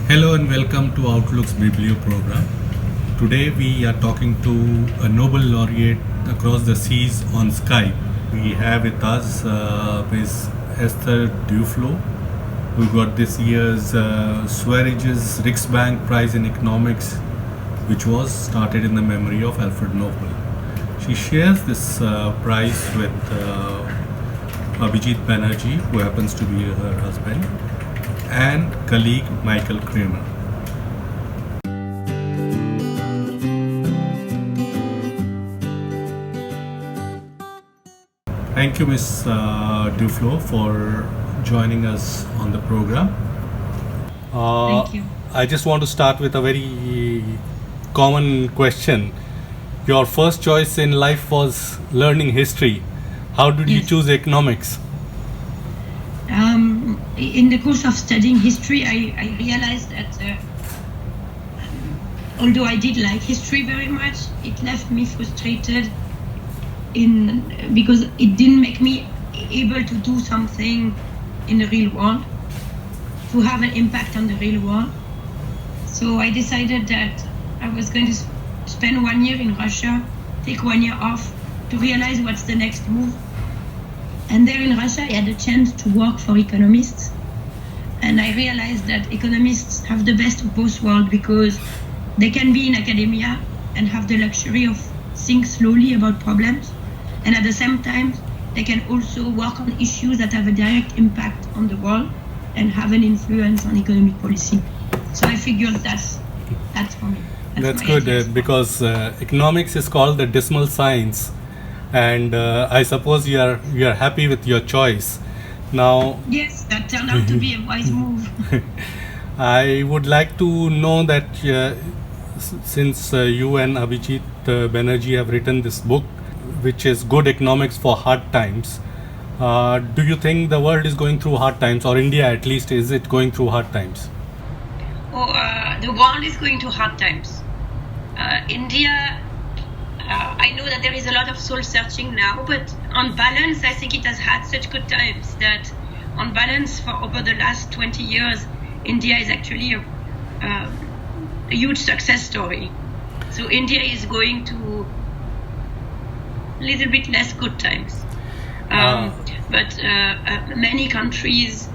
Hello and welcome to Outlook's Biblio program. Today we are talking to a Nobel Laureate across the seas on Skype. We have with us Ms. Esther Duflo, who got this year's Sveriges Riksbank Prize in Economics, which was started in the memory of Alfred Nobel. She shares this prize with Abhijit Banerjee, who happens to be her husband, and colleague Michael Kremer. Thank you, Ms. Duflo, for joining us on the program. Thank you. I just want to start with a very common question. Your first choice in life was learning history. How did you choose economics? In the course of studying history, I realized that although I did like history very much, it left me frustrated because it didn't make me able to do something in the real world, to have an impact on the real world. So I decided that I was going to spend 1 year in Russia, take 1 year off to realize what's the next move. And there in Russia, I had a chance to work for economists. And I realized that economists have the best of both worlds because they can be in academia and have the luxury of think slowly about problems. And at the same time, they can also work on issues that have a direct impact on the world and have an influence on economic policy. So I figured that's for me. That's good because economics is called the dismal science. And I suppose you are happy with your choice. Now, yes, that turned out to be a wise move. I would like to know that since you and Abhijit Banerjee have written this book, which is Good Economics for Hard Times, do you think the world is going through hard times, or India at least, is it going through hard times? The world is going through hard times. India, I know that there is a lot of soul searching now, but on balance, I think it has had such good times that on balance for over the last 20 years, India is actually a huge success story. So India is going to a little bit less good times. But many countries,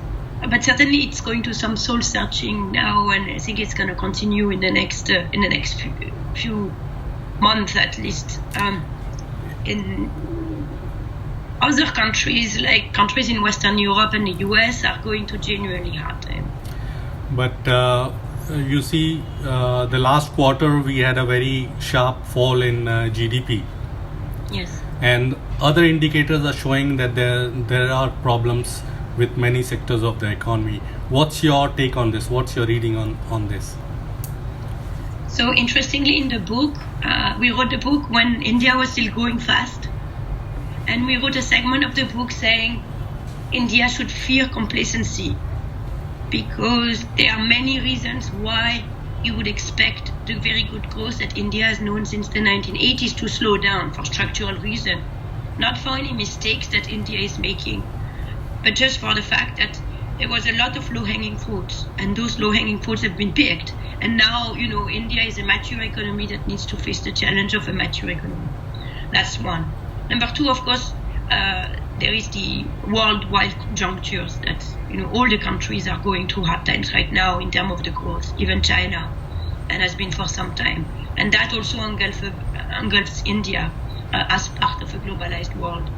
but certainly it's going to some soul searching now, and I think it's going to continue in the next few months at least. In other countries, like countries in Western Europe and the US, are going to genuinely hard time. But you see, the last quarter we had a very sharp fall in GDP. Yes. And other indicators are showing that there are problems with many sectors of the economy. What's your take on this? What's your reading on this? So interestingly, in the book, we wrote the book when India was still growing fast. And we wrote a segment of the book saying India should fear complacency because there are many reasons why you would expect the very good growth that India has known since the 1980s to slow down for structural reasons. Not for any mistakes that India is making, but just for the fact that there was a lot of low-hanging fruits, and those low-hanging fruits have been picked. And now, India is a mature economy that needs to face the challenge of a mature economy. That's one. Number two, of course, there is the worldwide conjunctures that, all the countries are going through hard times right now in terms of the growth, even China, and has been for some time. And that also engulfs India as part of a globalized world.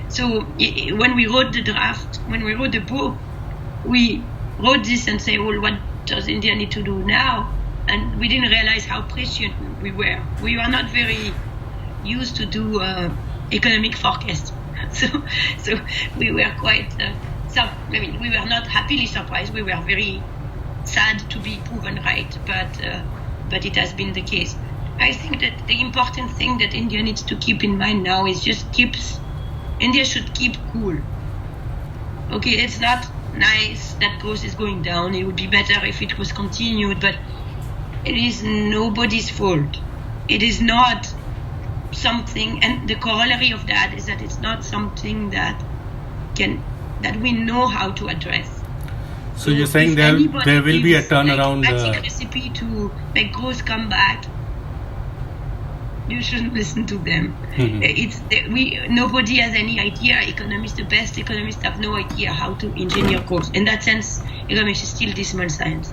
So when we wrote the book, we wrote this and say, well, what does India need to do now? And we didn't realize how prescient we were. We are not very used to do economic forecasts. So we were quite, we were not happily surprised. We were very sad to be proven right, but it has been the case. I think that the important thing that India needs to keep in mind now is India should keep cool. Okay, it's not nice that growth is going down. It would be better if it was continued, but it is nobody's fault. It is not something, and the corollary of that is that it's not something that we know how to address. So you're saying there will be a turnaround. Like a recipe to make growth come back. You shouldn't listen to them. Nobody has any idea. The best economists have no idea how to engineer growth. In that sense, economics is still dismal science.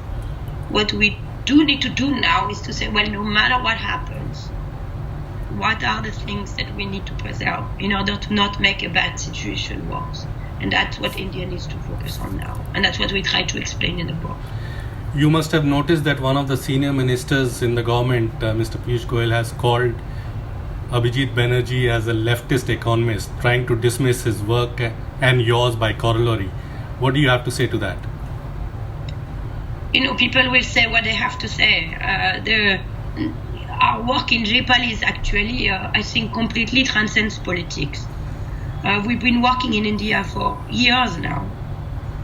What we do need to do now is to say, well, no matter what happens, what are the things that we need to preserve in order to not make a bad situation worse? And that's what India needs to focus on now. And that's what we try to explain in the book. You must have noticed that one of the senior ministers in the government, Mr. Piyush Goyal, has called Abhijit Banerjee as a leftist economist, trying to dismiss his work and yours by corollary. What do you have to say to that? People will say what they have to say. Our work in JPAL is actually, I think, completely transcends politics. We've been working in India for years now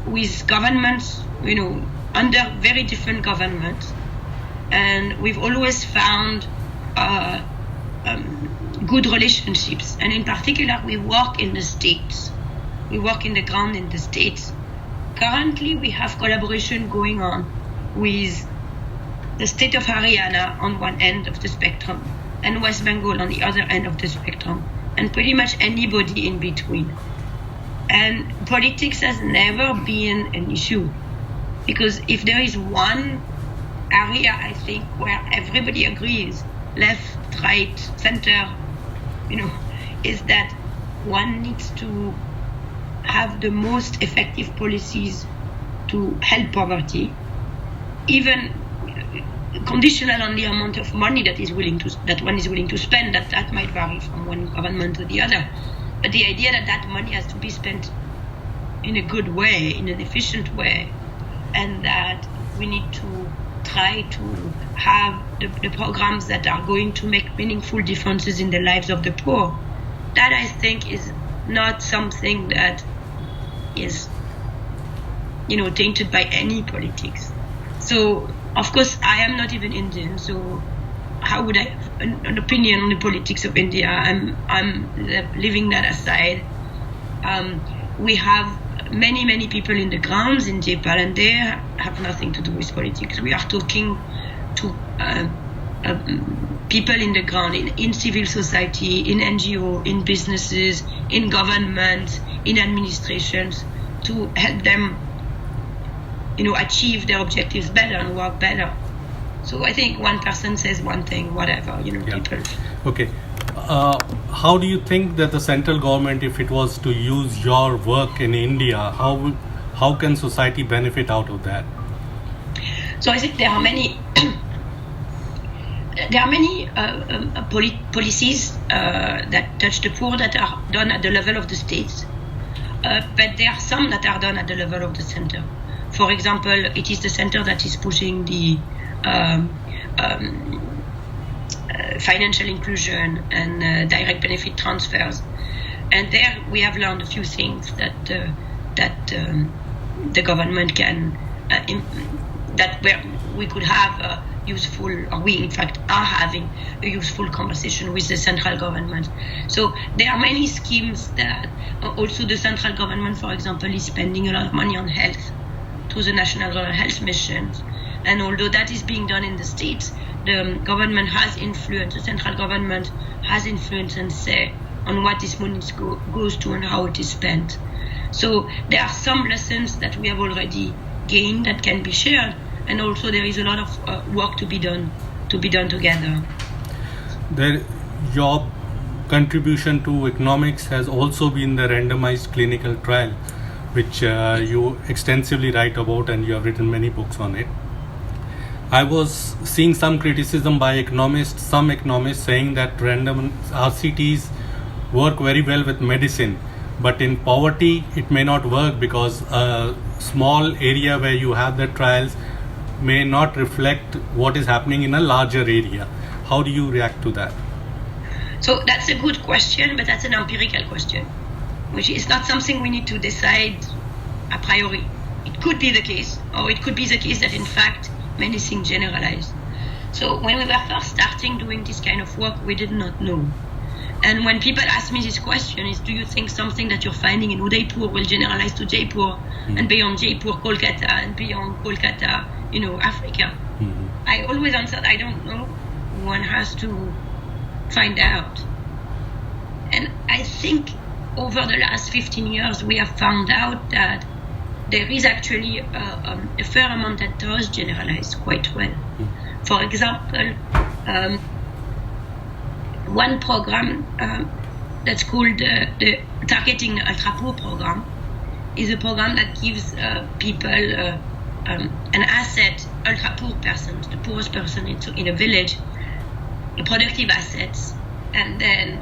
with governments, under very different governments. And we've always found good relationships. And in particular, we work in the states. We work in the ground in the states. Currently, we have collaboration going on with the state of Haryana on one end of the spectrum and West Bengal on the other end of the spectrum, and pretty much anybody in between. And politics has never been an issue, because if there is one area, I think, where everybody agrees, left, right, center, is that one needs to have the most effective policies to help poverty, even conditional on the amount of money that one is willing to spend. That might vary from one government to the other, but the idea that money has to be spent in a good way, in an efficient way, and that we need to try to have the programs that are going to make meaningful differences in the lives of the poor, that I think is not something that is tainted by any politics. So of course I am not even Indian, so how would I have an opinion on the politics of India? I'm leaving that aside. We have many people in the grounds in JPAL, and they have nothing to do with politics. We are talking to people in the ground, in civil society, in NGO, in businesses, in government, in administrations, to help them achieve their objectives better and work better. So I think one person says one thing, whatever, people. Okay. How do you think that the central government, if it was to use your work in India, how can society benefit out of that? So I think there are many policies that touch the poor that are done at the level of the states, but there are some that are done at the level of the center. For example, it is the center that is pushing the financial inclusion and direct benefit transfers, and there we have learned a few things that the government can where we could have a useful, or we in fact are having a useful conversation with the central government. So there are many schemes that also the central government, for example, is spending a lot of money on health through the national health missions. And although that is being done in the states, the government has influence, the central government has influence and say on what this money goes to and how it is spent. So there are some lessons that we have already gained that can be shared, and also there is a lot of work to be done together. Your contribution to economics has also been the randomized clinical trial, which you extensively write about, and you have written many books on it. I was seeing some criticism by some economists saying that random RCTs work very well with medicine, but in poverty it may not work because a small area where you have the trials may not reflect what is happening in a larger area. How do you react to that? So that's a good question, but that's an empirical question, which is not something we need to decide a priori. It could be the case, or it could be the case that in fact many things generalize. So when we were first starting doing this kind of work, we did not know. And when people ask me this question is, do you think something that you're finding in Udaipur will generalize to Jaipur and beyond Jaipur, Kolkata, and beyond Kolkata, Africa? I always answered, I don't know. One has to find out. And I think over the last 15 years, we have found out that there is actually a fair amount that does generalize quite well. For example, one program that's called the Targeting Ultra Poor program is a program that gives people an asset, ultra poor persons, the poorest person in a village, productive assets, and then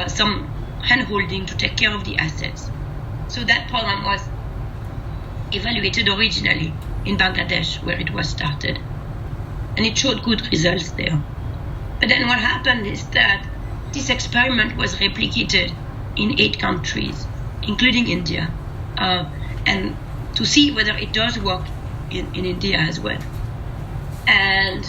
some hand-holding to take care of the assets. So that program was evaluated originally in Bangladesh, where it was started, and it showed good results there. But then what happened is that this experiment was replicated in 8 countries, including India, and to see whether it does work in India as well. And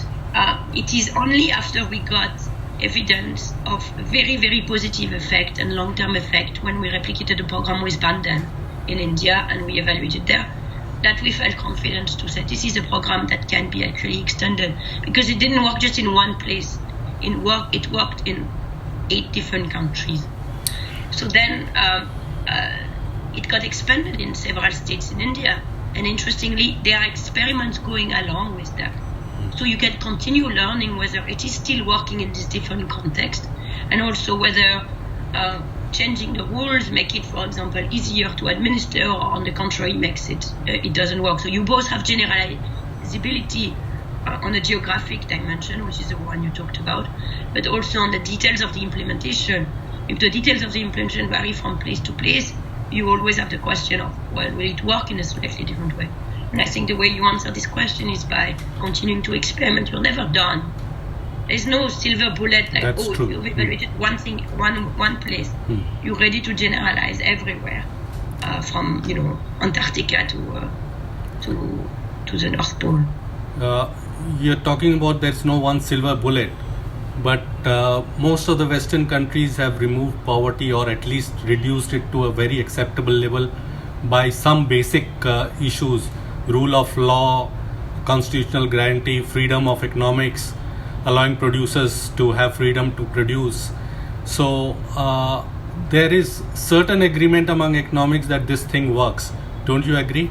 it is only after we got evidence of a very, very positive effect and long-term effect when we replicated the program with Bandan in India and we evaluated there, that we felt confident to say this is a program that can be actually extended, because it didn't work just in one place. It worked in 8 different countries. So then it got expanded in several states in India, and interestingly, there are experiments going along with that. So you can continue learning whether it is still working in this different context, and also whether changing the rules make it, for example, easier to administer, or on the contrary, makes it doesn't work. So you both have generalizability on a geographic dimension, which is the one you talked about, but also on the details of the implementation. If the details of the implementation vary from place to place, you always have the question of, well, will it work in a slightly different way? And I think the way you answer this question is by continuing to experiment. You're never done. There's no silver bullet like, That's true. You've evaluated one thing, one place. You're ready to generalize everywhere, from Antarctica to the North Pole. You're talking about there's no one silver bullet, but most of the Western countries have removed poverty, or at least reduced it to a very acceptable level by some basic issues: rule of law, constitutional guarantee, freedom of economics, allowing producers to have freedom to produce. So there is certain agreement among economics that this thing works. Don't you agree?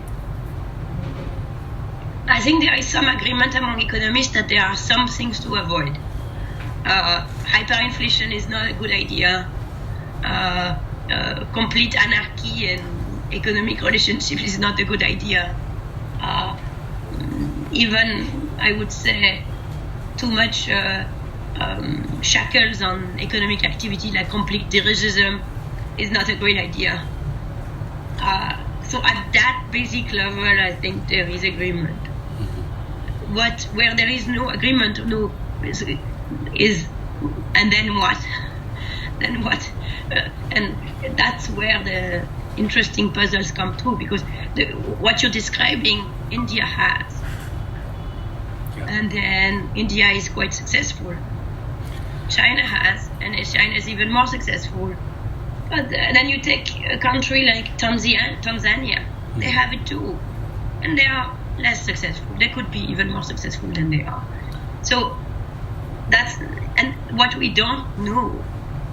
I think there is some agreement among economists that there are some things to avoid. Hyperinflation is not a good idea. Complete anarchy and economic relationship is not a good idea. Even, I would say, too much shackles on economic activity, like complete dirigism, is not a great idea. So at that basic level, I think there is agreement. Where there is no agreement, is and then what? Then what? And that's where the interesting puzzles come through, because what you're describing, India has. And then India is quite successful. China has, and China is even more successful. But then you take a country like Tanzania, they have it too. And they are less successful. They could be even more successful than they are. So and what we don't know,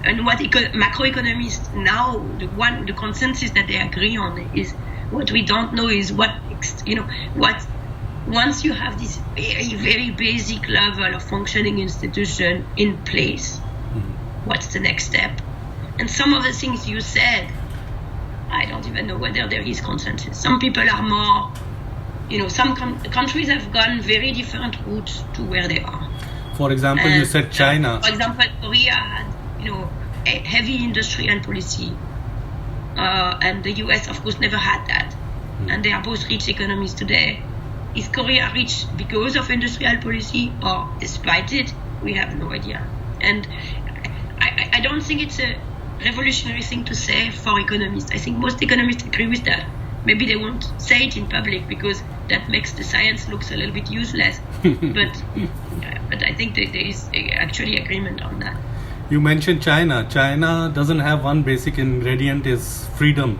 and what macroeconomists now, the consensus that they agree on is, what we don't know is what once you have this very, very basic level of functioning institution in place, what's the next step? And some of the things you said, I don't even know whether there is consensus. Some people are more, some countries have gone very different routes to where they are. For example, you said China. For example, Korea had, a heavy industrial policy. And the US, of course, never had that. And they are both rich economies today. Is Korea rich because of industrial policy or despite it? We have no idea. And I don't think it's a revolutionary thing to say for economists. I think most economists agree with that. Maybe they won't say it in public because that makes the science looks a little bit useless. But I think that there is actually agreement on that. You mentioned China. China doesn't have one basic ingredient is freedom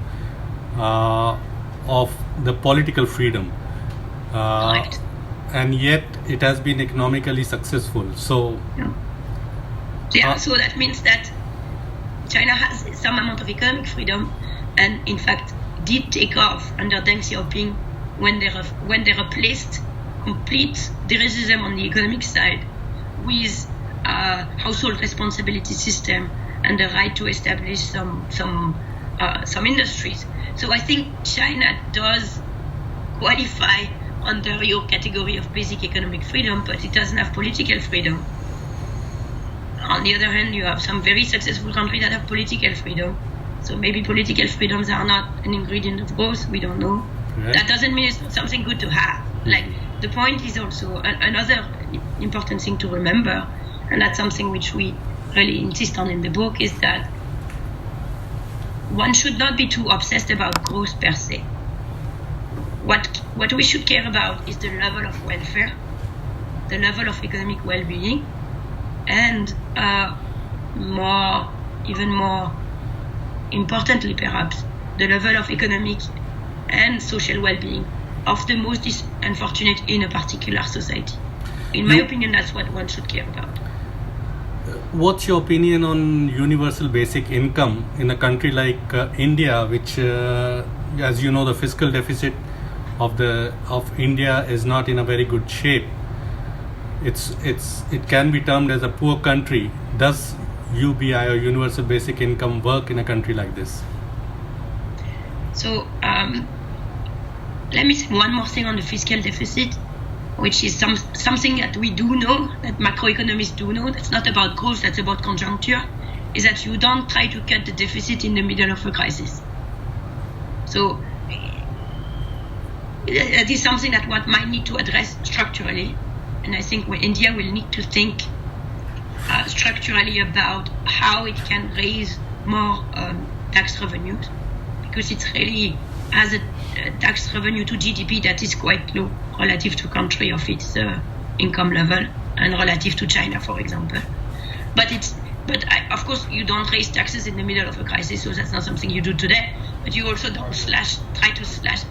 of the political freedom. Correct. And yet it has been economically successful. So so that means that China has some amount of economic freedom, and in fact did take off under Deng Xiaoping when they replaced complete racism on the economic side with a household responsibility system and the right to establish some industries. So I think China does qualify under your category of basic economic freedom, but it doesn't have political freedom. On the other hand, you have some very successful countries that have political freedom. So maybe political freedoms are not an ingredient of growth, we don't know. Yeah. That doesn't mean it's not something good to have. Like, the point is also another important thing to remember, and that's something which we really insist on in the book, is that one should not be too obsessed about growth per se. What we should care about is the level of welfare, the level of economic well-being, and even more importantly perhaps, the level of economic and social well-being of the most unfortunate in a particular society. In my opinion, that's what one should care about. What's your opinion on universal basic income in a country like India, which, as you know, the fiscal deficit of India is not in a very good shape? It can be termed as a poor country. Does UBI or universal basic income work in a country like this? So let me say one more thing on the fiscal deficit, which is something that we do know, that macroeconomists do know. That's not about growth, that's about conjuncture, is that you don't try to cut the deficit in the middle of a crisis. So that is something that one might need to address structurally. And I think India will need to think structurally about how it can raise more tax revenues, because it really has a tax revenue to GDP that is quite low relative to country of its income level and relative to China, for example. But of course, you don't raise taxes in the middle of a crisis, so that's not something you do today. But you also don't try to slash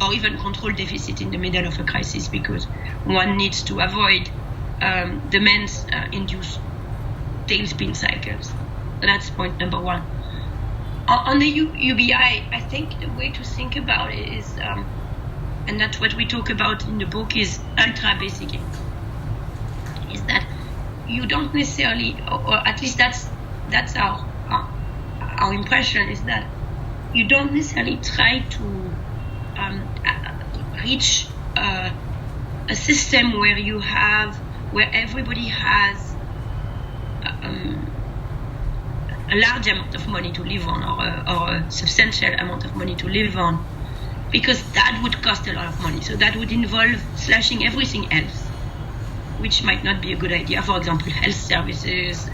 or even control deficit in the middle of a crisis, because one needs to avoid demand-induced tailspin cycles. So that's point number one. On the UBI, I think the way to think about it is, and that's what we talk about in the book, is ultra-basic income. Is that you don't necessarily, or at least that's our impression, is that you don't necessarily try to reach a system where everybody has a large amount of money to live on, or a substantial amount of money to live on, because that would cost a lot of money. So that would involve slashing everything else, which might not be a good idea. For example, health services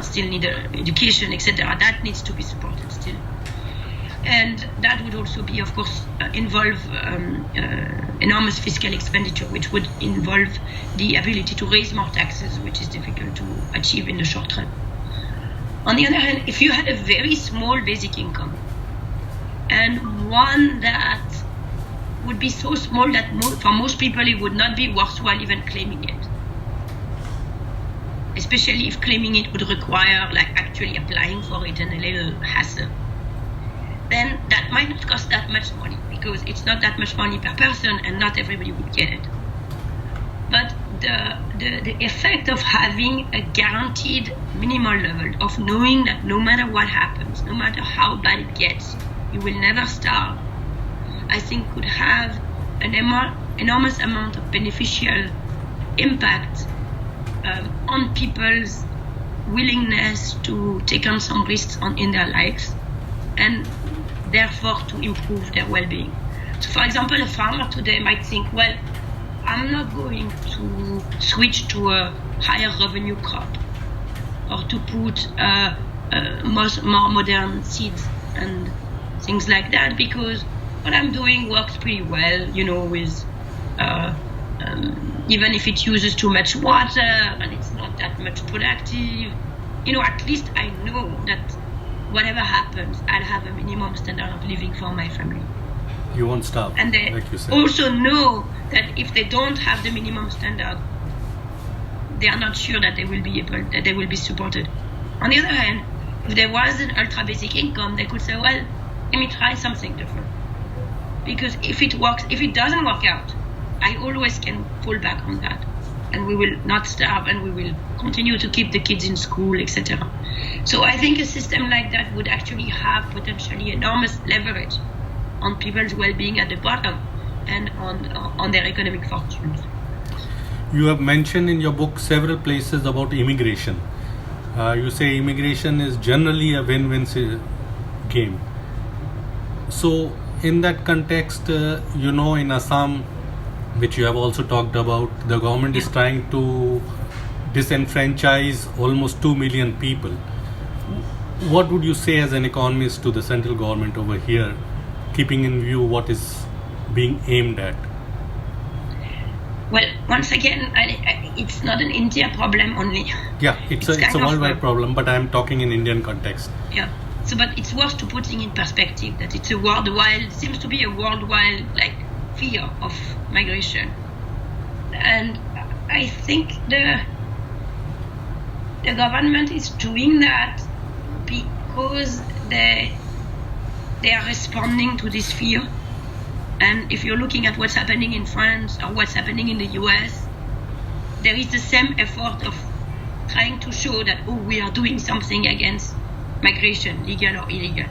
still need education, etc. That needs to be supported still. And that would also be, of course, involve enormous fiscal expenditure, which would involve the ability to raise more taxes, which is difficult to achieve in the short run. On the other hand, if you had a very small basic income, and one that would be so small that for most people it would not be worthwhile even claiming it, especially if claiming it would require actually applying for it and a little hassle, then that might not cost that much money, because it's not that much money per person and not everybody would get it. But the effect of having a guaranteed minimal level, of knowing that no matter what happens, no matter how bad it gets, you will never starve, I think could have an enormous amount of beneficial impact on people's willingness to take on some risks in their lives, and therefore to improve their well-being. So for example, a farmer today might think, well, I'm not going to switch to a higher revenue crop, or to put more modern seeds and things like that, because what I'm doing works pretty well, with even if it uses too much water and it's not that much productive, at least I know that whatever happens, I'll have a minimum standard of living for my family. You won't starve, and they like you said. Also know that if they don't have the minimum standard, they are not sure that they will be supported. On the other hand, if there was an ultra basic income, they could say, well, let me try something different. Because if it doesn't work out, I always can fall back on that. And we will not starve, and we will continue to keep the kids in school, etc. So I think a system like that would actually have potentially enormous leverage on people's well-being at the bottom and on their economic fortunes. You have mentioned in your book several places about immigration. You say immigration is generally a win-win game. So in that context, in Assam, which you have also talked about, the government is trying to disenfranchise almost 2 million people. What would you say as an economist to the central government over here, keeping in view what is being aimed at? Well, once again, it's not an India problem only. Yeah, it's a worldwide problem, but I'm talking in Indian context. Yeah. So, but it's worth to putting in perspective that it's seems to be a worldwide fear of migration, and I think the government is doing that because they are responding to this fear. And if you're looking at what's happening in France or what's happening in the US, there is the same effort of trying to show that, we are doing something against migration, legal or illegal.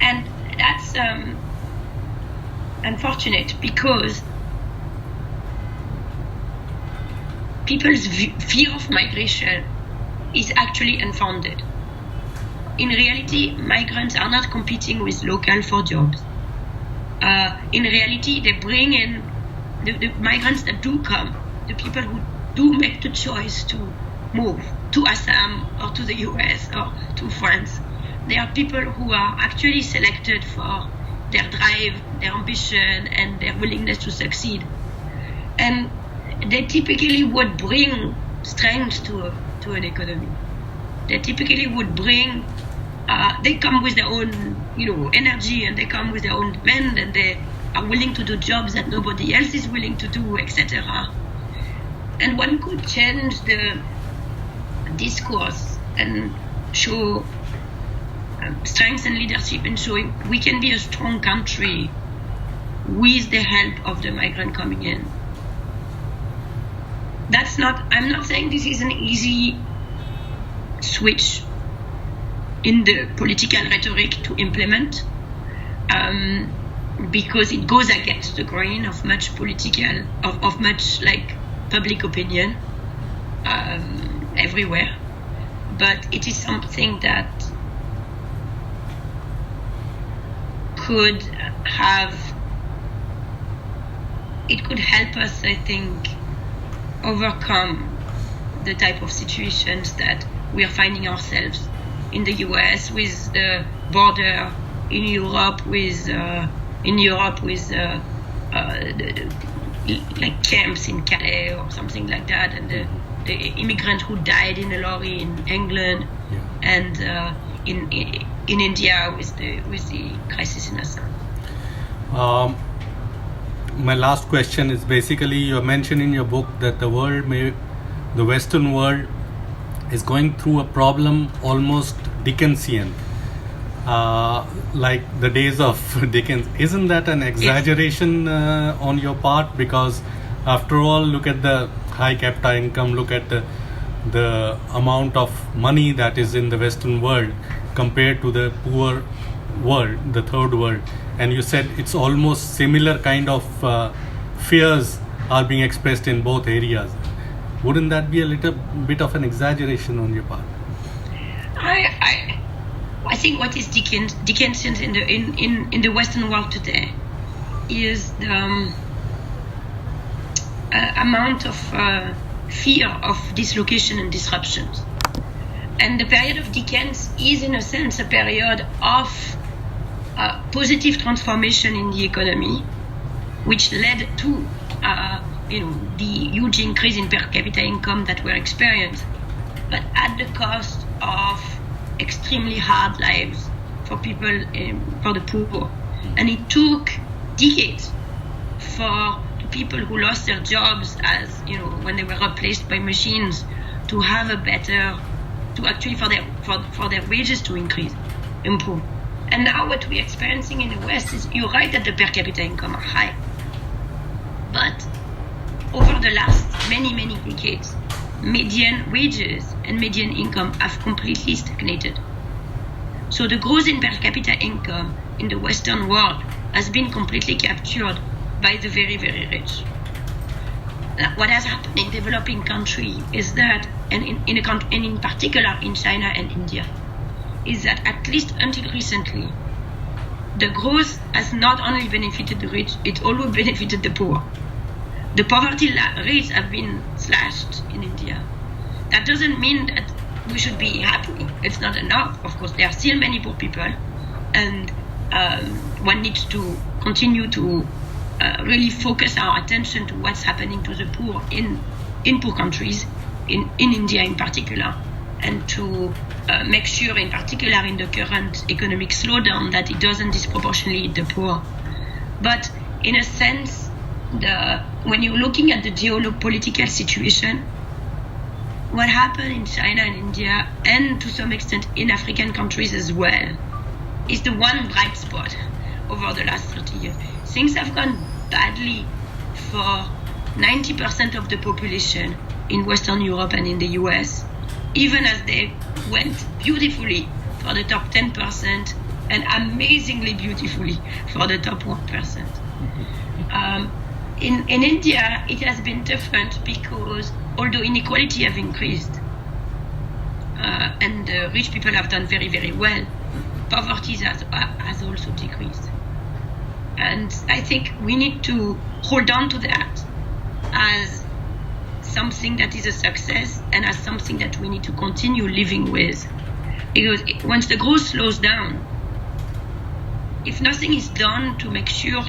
And that's unfortunate because people's fear of migration is actually unfounded. In reality, migrants are not competing with local for jobs. In reality, they bring in the migrants that do come, the people who do make the choice to move to Assam or to the US or to France. They are people who are actually selected for their drive, their ambition, and their willingness to succeed. And they typically would bring strength to an economy. They typically would bring, they come with their own, energy, and they come with their own demand, and they are willing to do jobs that nobody else is willing to do, etc. And one could change the discourse and show strength and leadership and show we can be a strong country with the help of the migrant coming in. I'm not saying this is an easy switch in the political rhetoric to implement, because it goes against the grain of much public opinion everywhere. But it is something that could help us, I think, overcome the type of situations that we are finding ourselves in the US with the border, in Europe with like camps in Calais or something like that, and the immigrant who died in a lorry in England, and in India with the crisis in Assam. My last question is basically, you mentioned in your book that the Western world is going through a problem almost Dickensian, like the days of Dickens. Isn't that an exaggeration on your part? Because after all, look at the high capita income, look at the amount of money that is in the Western world compared to the poor world, the third world. And you said it's almost similar kind of fears are being expressed in both areas. Wouldn't that be a little bit of an exaggeration on your part? I think what is Dickensian in the Western world today is the amount of fear of dislocation and disruptions. And the period of Dickens is, in a sense, a period of positive transformation in the economy, which led to the huge increase in per capita income that we're experiencing. but at the cost of extremely hard lives for people, for the poor. And it took decades for the people who lost their jobs, as when they were replaced by machines, to have a better, to actually for their wages to improve. And now what we're experiencing in the West is, you're right that the per capita income are high, but over the last many decades, median wages and median income have completely stagnated. So the growth in per capita income in the Western world has been completely captured by the very rich. What has happened in developing countries is that, and in particular in China and India, is that at least until recently, the growth has not only benefited the rich, it also benefited the poor. The poverty rates have been slashed in India. That doesn't mean that we should be happy. It's not enough. Of course, there are still many poor people, and one needs to continue to really focus our attention to what's happening to the poor in poor countries, in India in particular, and to make sure, in particular in the current economic slowdown, that it doesn't disproportionately hit the poor. But in a sense, when you're looking at the geopolitical situation, what happened in China and India, and to some extent in African countries as well, is the one bright spot over the last 30 years. Things have gone badly for 90% of the population in Western Europe and in the US, even as they went beautifully for the top 10% and amazingly beautifully for the top 1%. In India, it has been different because although inequality have increased and rich people have done very well, poverty has also decreased. And I think we need to hold on to that as something that is a success and as something that we need to continue living with. Because once the growth slows down, if nothing is done to make sure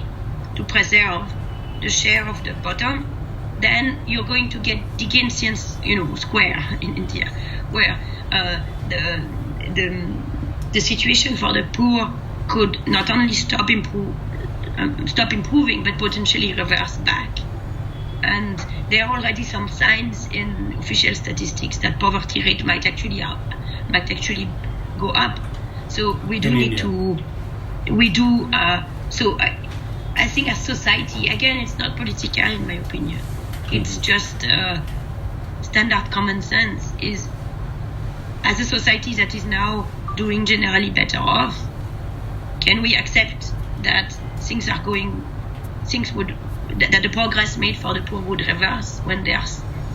to preserve the share of the bottom, then you're going to get Dickensian, square in India, where the situation for the poor could not only stop improving, but potentially reverse back. And there are already some signs in official statistics that poverty rate might actually go up. So we do need to. So I think as society, again, it's not political in my opinion. It's just standard common sense. Is as a society that is now doing generally better off, can we accept that that the progress made for the poor would reverse when they are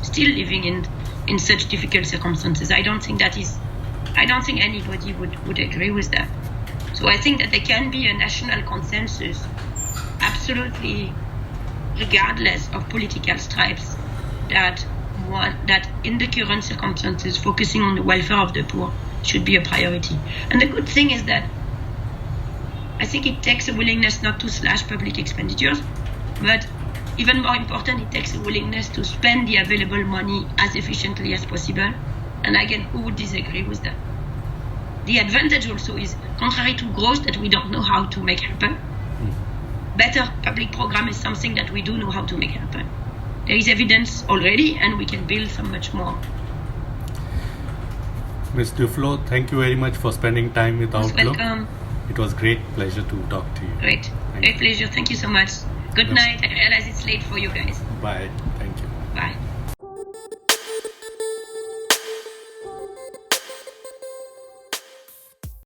still living in such difficult circumstances? I don't think anybody would agree with that. So I think that there can be a national consensus, absolutely regardless of political stripes, that in the current circumstances, focusing on the welfare of the poor should be a priority. And the good thing is that I think it takes a willingness not to slash public expenditures, but even more important, it takes a willingness to spend the available money as efficiently as possible. And again, who would disagree with that? The advantage also is, contrary to growth that we don't know how to make happen, better public program is something that we do know how to make happen. There is evidence already, and we can build so much more. Ms. Duflo, thank you very much for spending time with Outlook. Welcome. It was great pleasure to talk to you. Great pleasure. Thank you so much. Good night. I realize it's late for you guys. Bye.